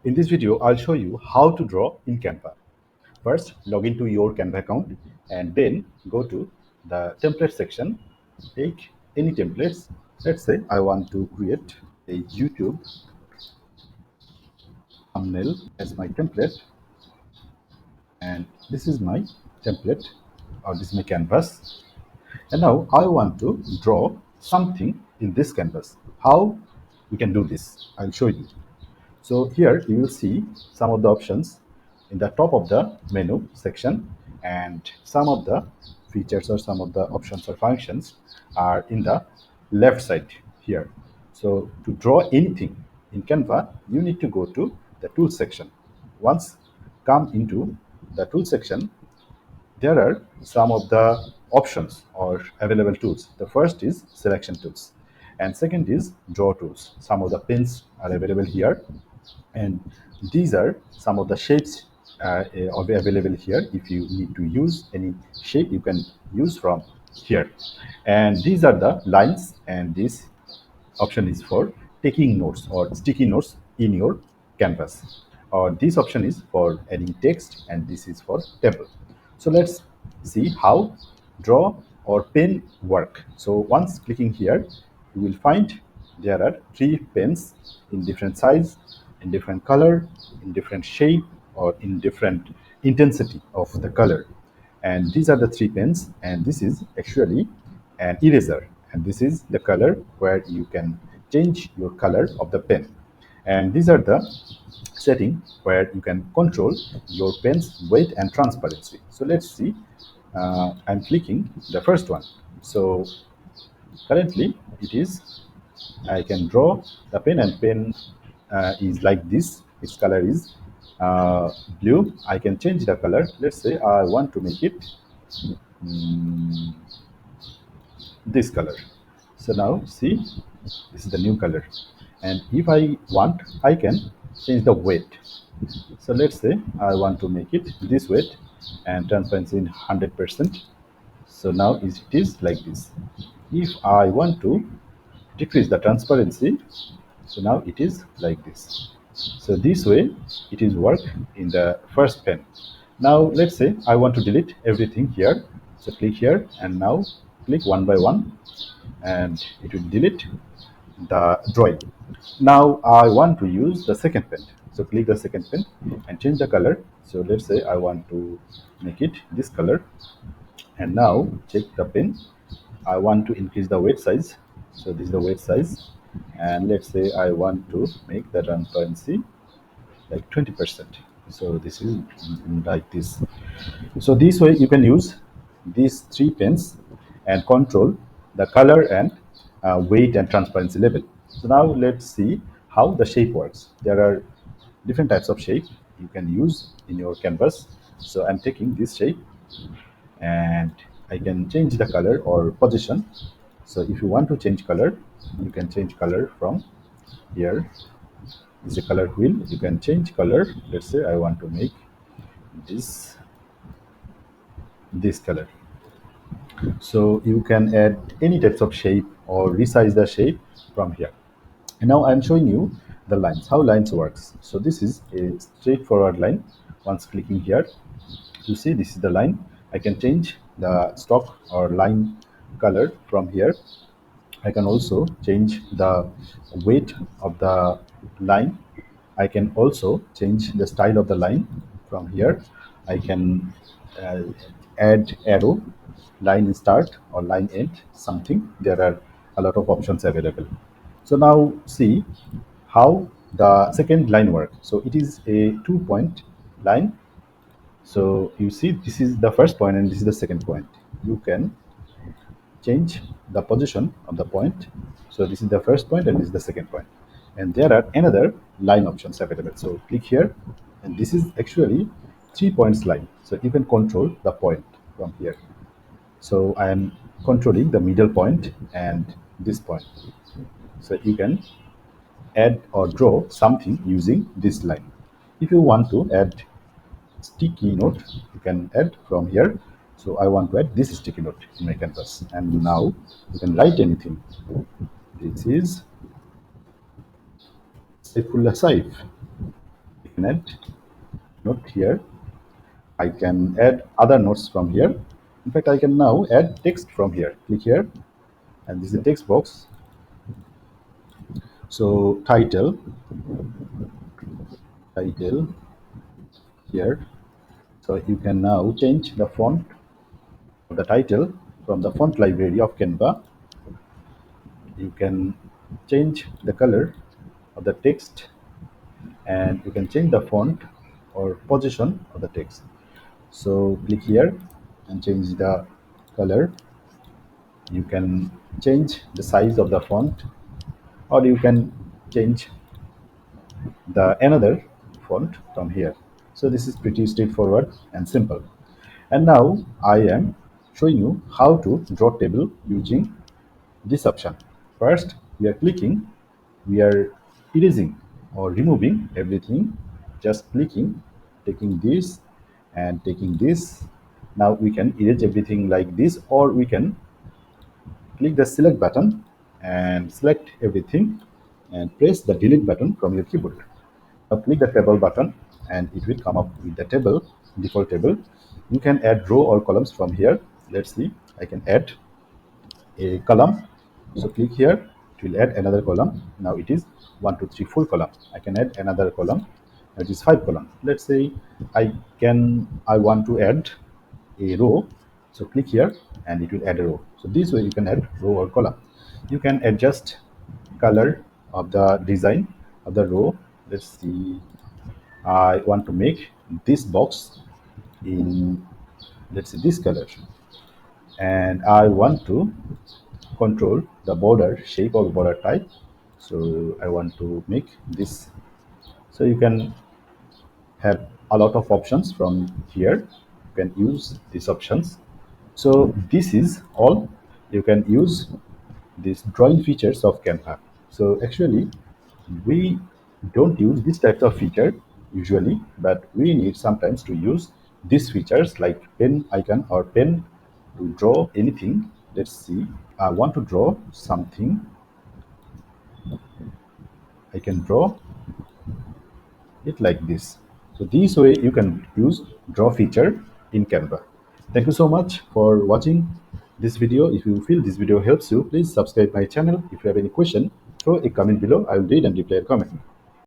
In this video, I'll show you how to draw in Canva. First, log into your Canva account and then go to the template section. Take any templates. Let's say I want to create a YouTube thumbnail as my template, and this is my template, or this is my canvas. And now I want to draw something in this canvas. How we can do this? I'll show you. So here you will see some of the options in the top of the menu section, and some of the features or some of the options or functions are in the left side here. So to draw anything in Canva, you need to go to the tools section. Once come into the tools section, there are some of the options or available tools. The first is selection tools, and second is draw tools. Some of the pins are available here, and these are some of the shapes available here. If you need to use any shape, you can use from here. And these are the lines, and this option is for taking notes or sticky notes in your canvas, or this option is for adding text, and this is for table. So let's see how draw or pen work. So once clicking here, you will find there are three pens in different size, in different color, in different shape, or in different intensity of the color. And these are the three pens, and this is actually an eraser, and this is the color where you can change your color of the pen. And these are the setting where you can control your pen's weight and transparency. So let's see. I'm clicking the first one. So currently it is, I can draw the pen, and pen is like this. Its color is blue. I can change the color. Let's say I want to make it this color. So now see, this is the new color, and if I want, I can change the weight. So let's say I want to make it this weight and transparency in 100%. So now it is like this. If I want to decrease the transparency, so now it is like this. So this way it is work in the first pen. Now let's say I want to delete everything here. So click here, and now click one by one, and it will delete the drawing. Now I want to use the second pen. So click the second pen and change the color. So let's say I want to make it this color, and now check the pen. I want to increase the weight size. So this is the weight size, and let's say I want to make the transparency like 20%. So this is like this. So this way you can use these three pens and control the color and weight and transparency level. So now let's see how the shape works. There are different types of shape you can use in your canvas. So I'm taking this shape, and I can change the color or position. So if you want to change color, you can change color from here. Is a color wheel. You can change color. Let's say I want to make this color. So you can add any types of shape or resize the shape from here. And now I'm showing you the lines, how lines works. So this is a straightforward line. Once clicking here, you see this is the line. I can change the stock or line color from here. I can also change the weight of the line. I can also change the style of the line from here. I can uh, add arrow, line start or line end, something. There are a lot of options available. So now see how the second line works. So it is a 2 point line. So you see this is the first point and this is the second point. You can change the position of the point. So this is the first point and this is the second point. And there are another line options available. So click here, and this is actually 3 points line. So you can control the point from here. So I am controlling the middle point and this point. So you can add or draw something using this line. If you want to add sticky note, you can add from here. So I want to add this sticky note in my canvas, and now you can write anything. This is Saifullah Saif. add note here. I can add other notes from here. In fact, I can now add text from here. Click here, and this is the text box. So title here. So you can now change the font of the title from the font library of Canva. You can change the color of the text, and you can change the font or position of the text. So click here and change the color. You can change the size of the font, or you can change the another font from here. So this is pretty straightforward and simple. And now I am showing you how to draw table using this option. First, we are erasing or removing everything, just clicking, taking this and taking this. Now we can erase everything like this, or we can click the select button and select everything and press the delete button from your keyboard. Now click the table button and it will come up with the table, default table. You can add row or columns from here. Let's see, I can add a column. So click here, it will add another column. Now it is 1, 2, 3, 4 column. I can add another column, that is 5 column. Let's say I want to add a row. So click here and it will add a row. So this way you can add row or column. You can adjust color of the design of the row. Let's see, I want to make this box in, let's say, this color, and I want to control the border shape or border type. So I want to make this. So you can have a lot of options from here. You can use these options. So this is all. You can use these drawing features of Canva. So actually, we don't use this type of feature usually, but we need sometimes to use these features like pen icon or pen to draw anything. Let's see, I want to draw something. I can draw it like this. So this way you can use draw feature in Canva. Thank you so much for watching this video. If you feel this video helps you, please subscribe my channel. If you have any question, throw a comment below. I will read and reply your comment.